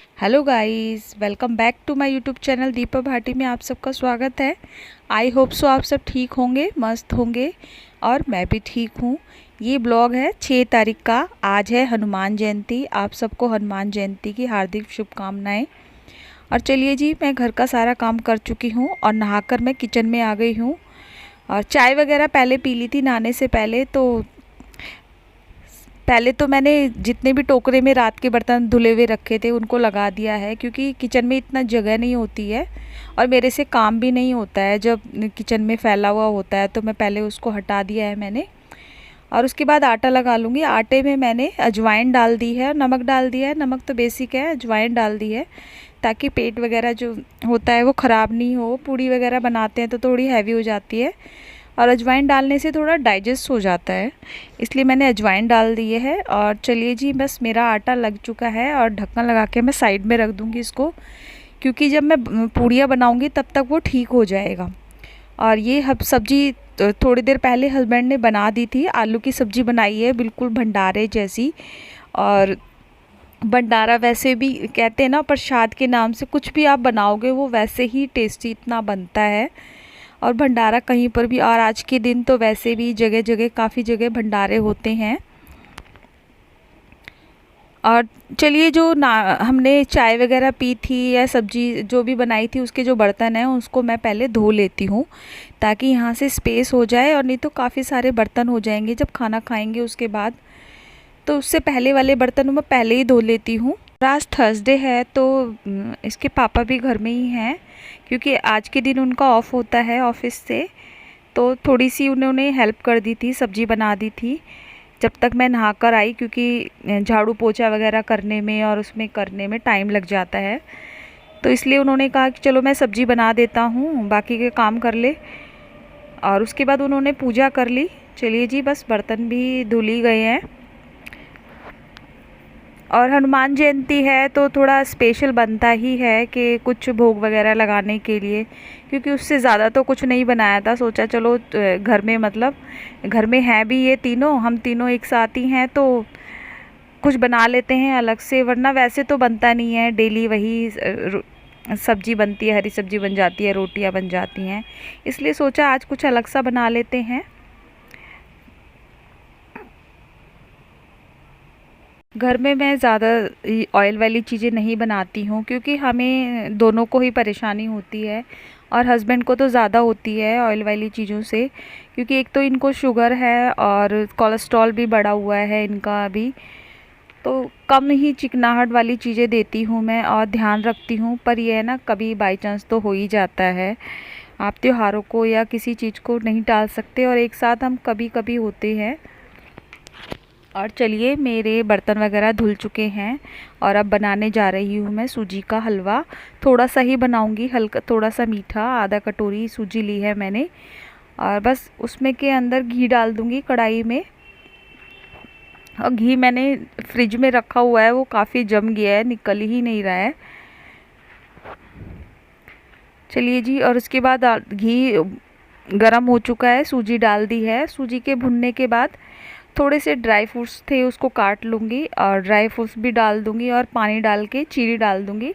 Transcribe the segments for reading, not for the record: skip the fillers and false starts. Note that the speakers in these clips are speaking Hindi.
Hello guys, welcome back to my YouTube channel Deepa Bhati में आप सबका स्वागत है। आई होप सो आप सब ठीक होंगे, मस्त होंगे और मैं भी ठीक हूँ। ये ब्लॉग है 6 तारीख का। आज है हनुमान जयंती। आप सबको हनुमान जयंती की हार्दिक शुभकामनाएं। और चलिए जी, मैं घर का सारा काम कर चुकी हूँ और नहाकर मैं किचन में आ गई हूँ। और चाय वगैरह पहले पी ली थी नहाने से पहले। तो मैंने जितने भी टोकरे में रात के बर्तन धुले हुए रखे थे उनको लगा दिया है, क्योंकि किचन में इतना जगह नहीं होती है और मेरे से काम भी नहीं होता है। जब किचन में फैला हुआ होता है तो मैं पहले उसको हटा दिया है मैंने। और उसके बाद आटा लगा लूँगी। आटे में मैंने अजवाइन डाल दी है और नमक डाल दिया है। नमक तो बेसिक है, अजवाइन डाल दी है ताकि पेट वगैरह जो होता है वो ख़राब नहीं हो। पूड़ी वगैरह बनाते हैं तो थोड़ी हैवी हो जाती है और अजवाइन डालने से थोड़ा डाइजेस्ट हो जाता है, इसलिए मैंने अजवाइन डाल दी है। और चलिए जी, बस मेरा आटा लग चुका है और ढक्कन लगा के मैं साइड में रख दूँगी इसको, क्योंकि जब मैं पूड़ियाँ बनाऊँगी तब तक वो ठीक हो जाएगा। और ये सब्ज़ी थोड़ी देर पहले हस्बैंड ने बना दी थी। आलू की सब्ज़ी बनाई है, बिल्कुल भंडारे जैसी। और भंडारा वैसे भी कहते हैं ना, प्रसाद के नाम से कुछ भी आप बनाओगे वो वैसे ही टेस्टी इतना बनता है। और भंडारा कहीं पर भी, और आज के दिन तो वैसे भी जगह जगह काफ़ी जगह भंडारे होते हैं। और चलिए, जो ना हमने चाय वगैरह पी थी या सब्जी जो भी बनाई थी उसके जो बर्तन हैं उसको मैं पहले धो लेती हूँ, ताकि यहाँ से स्पेस हो जाए। और नहीं तो काफ़ी सारे बर्तन हो जाएंगे जब खाना खाएंगे उसके बाद, तो उससे पहले वाले बर्तन मैं पहले ही धो लेती हूँ। आज थर्सडे है तो इसके पापा भी घर में ही हैं, क्योंकि आज के दिन उनका ऑफ होता है ऑफिस से। तो थोड़ी सी उन्होंने हेल्प कर दी थी, सब्जी बना दी थी जब तक मैं नहा कर आई, क्योंकि झाड़ू पोछा वगैरह करने में और उसमें करने में टाइम लग जाता है। तो इसलिए उन्होंने कहा कि चलो मैं सब्जी बना देता हूँ, बाकी के काम कर ले। और उसके बाद उन्होंने पूजा कर ली। चलिए जी, बस बर्तन भी धुल ही गए हैं। और हनुमान जयंती है तो थोड़ा स्पेशल बनता ही है कि कुछ भोग वगैरह लगाने के लिए, क्योंकि उससे ज़्यादा तो कुछ नहीं बनाया था। सोचा चलो घर में, मतलब घर में हैं भी ये तीनों, हम तीनों एक साथ ही हैं तो कुछ बना लेते हैं अलग से। वरना वैसे तो बनता नहीं है, डेली वही सब्जी बनती है, हरी सब्जी बन जाती है, रोटियां बन जाती हैं। इसलिए सोचा आज कुछ अलग सा बना लेते हैं। घर में मैं ज़्यादा ऑयल वाली चीज़ें नहीं बनाती हूँ, क्योंकि हमें दोनों को ही परेशानी होती है और हस्बैंड को तो ज़्यादा होती है ऑयल वाली चीज़ों से, क्योंकि एक तो इनको शुगर है और कोलेस्ट्रॉल भी बढ़ा हुआ है इनका अभी। तो कम ही चिकनाहट वाली चीज़ें देती हूँ मैं और ध्यान रखती हूँ। पर यह है ना, कभी बाई चांस तो हो ही जाता है। आप त्योहारों को या किसी चीज़ को नहीं टाल सकते, और एक साथ हम कभी कभी होते हैं। और चलिए, मेरे बर्तन वगैरह धुल चुके हैं और अब बनाने जा रही हूँ मैं सूजी का हलवा। थोड़ा सा ही बनाऊँगी, हल्का थोड़ा सा मीठा। आधा कटोरी सूजी ली है मैंने और बस उसमें के अंदर घी डाल दूँगी कढ़ाई में। और घी मैंने फ्रिज में रखा हुआ है, वो काफ़ी जम गया है, निकल ही नहीं रहा है। चलिए जी, और उसके बाद घी गरम हो चुका है, सूजी डाल दी है। सूजी के भुनने के बाद थोड़े से ड्राई फ्रूट्स थे उसको काट लूँगी और ड्राई फ्रूट्स भी डाल दूँगी और पानी डाल के चीनी डाल दूँगी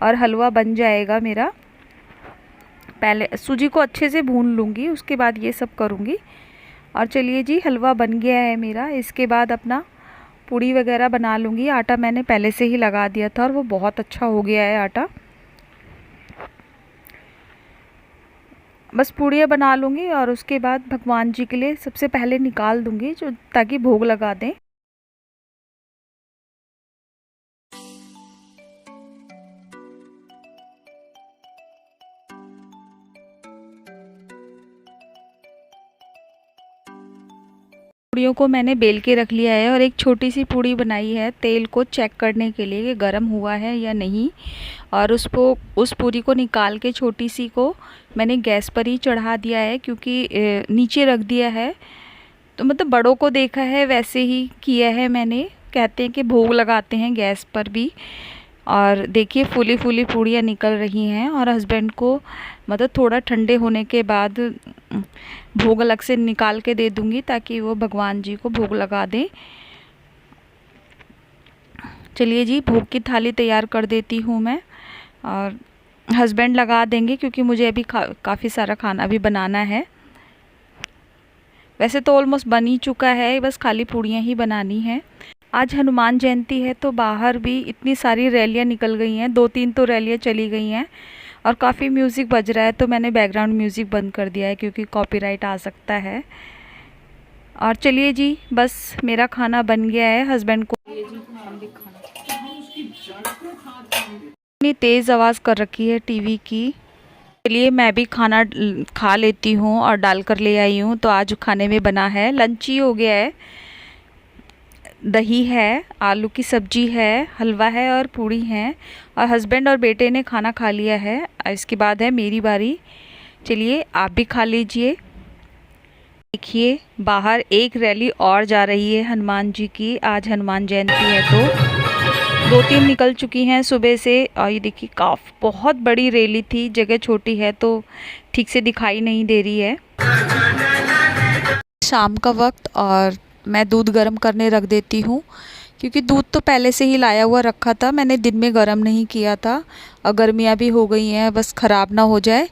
और हलवा बन जाएगा मेरा। पहले सूजी को अच्छे से भून लूँगी, उसके बाद ये सब करूँगी। और चलिए जी, हलवा बन गया है मेरा। इसके बाद अपना पूड़ी वगैरह बना लूँगी। आटा मैंने पहले से ही लगा दिया था और वो बहुत अच्छा हो गया है आटा। बस पूड़ियाँ बना लूँगी और उसके बाद भगवान जी के लिए सबसे पहले निकाल दूँगी, जो ताकि भोग लगा दें। पूड़ियों को मैंने बेल के रख लिया है और एक छोटी सी पूड़ी बनाई है तेल को चेक करने के लिए कि गर्म हुआ है या नहीं। और उस पूरी को निकाल के छोटी सी को मैंने गैस पर ही चढ़ा दिया है, क्योंकि नीचे रख दिया है। तो मतलब बड़ों को देखा है वैसे ही किया है मैंने। कहते हैं कि भोग लगाते हैं गैस पर भी। और देखिए, फूली फूली पूड़ियाँ निकल रही हैं और हस्बैंड को मतलब थोड़ा ठंडे होने के बाद भोग अलग से निकाल के दे दूँगी, ताकि वो भगवान जी को भोग लगा दें। चलिए जी, भोग की थाली तैयार कर देती हूँ मैं, और हस्बैंड लगा देंगे क्योंकि मुझे अभी काफ़ी सारा खाना भी बनाना है। वैसे तो ऑलमोस्ट बन ही चुका है, बस खाली पूड़ियाँ ही बनानी हैं। आज हनुमान जयंती है तो बाहर भी इतनी सारी रैलियाँ निकल गई हैं, 2-3 तो रैलियाँ चली गई हैं और काफ़ी म्यूज़िक बज रहा है, तो मैंने बैकग्राउंड म्यूज़िक बंद कर दिया है क्योंकि कॉपीराइट आ सकता है। और चलिए जी, बस मेरा खाना बन गया है, हस्बैंड को हम भी खाना इतनी तेज़ आवाज़ कर रखी है टीवी की। चलिए मैं भी खाना खा लेती हूँ और डाल कर ले आई हूँ। तो आज खाने में बना है, लंच ही हो गया है, दही है, आलू की सब्जी है, हलवा है और पूड़ी है, और हस्बैंड और बेटे ने खाना खा लिया है। इसके बाद है मेरी बारी। चलिए आप भी खा लीजिए। देखिए बाहर एक रैली और जा रही है हनुमान जी की, आज हनुमान जयंती है तो 2-3 निकल चुकी हैं सुबह से। और ये देखिए बहुत बड़ी रैली थी, जगह छोटी है तो ठीक से दिखाई नहीं दे रही है। शाम का वक्त और मैं दूध गर्म करने रख देती हूँ क्योंकि दूध तो पहले से ही लाया हुआ रखा था, मैंने दिन में गर्म नहीं किया था और गर्मियाँ भी हो गई हैं, बस ख़राब ना हो जाए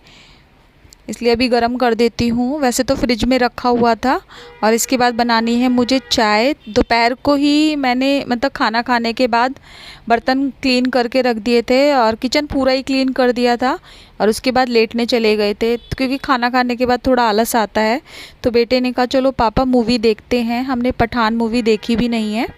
इसलिए अभी गर्म कर देती हूँ। वैसे तो फ्रिज में रखा हुआ था। और इसके बाद बनानी है मुझे चाय। दोपहर को ही मैंने मतलब खाना खाने के बाद बर्तन क्लीन करके रख दिए थे और किचन पूरा ही क्लीन कर दिया था, और उसके बाद लेटने चले गए थे क्योंकि खाना खाने के बाद थोड़ा आलस आता है। तो बेटे ने कहा चलो पापा मूवी देखते हैं, हमने पठान मूवी देखी भी नहीं है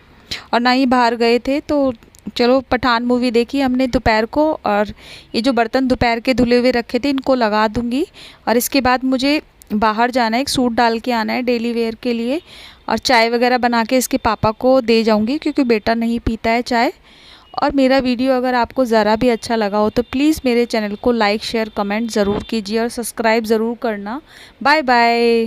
और ना ही बाहर गए थे, तो चलो पठान मूवी देखी हमने दोपहर को। और ये जो बर्तन दोपहर के धुले हुए रखे थे इनको लगा दूंगी, और इसके बाद मुझे बाहर जाना है, एक सूट डाल के आना है डेली वेयर के लिए, और चाय वगैरह बना के इसके पापा को दे जाऊंगी क्योंकि बेटा नहीं पीता है चाय। और मेरा वीडियो अगर आपको ज़रा भी अच्छा लगा हो तो प्लीज़ मेरे चैनल को लाइक शेयर कमेंट ज़रूर कीजिए और सब्सक्राइब ज़रूर करना। Bye bye.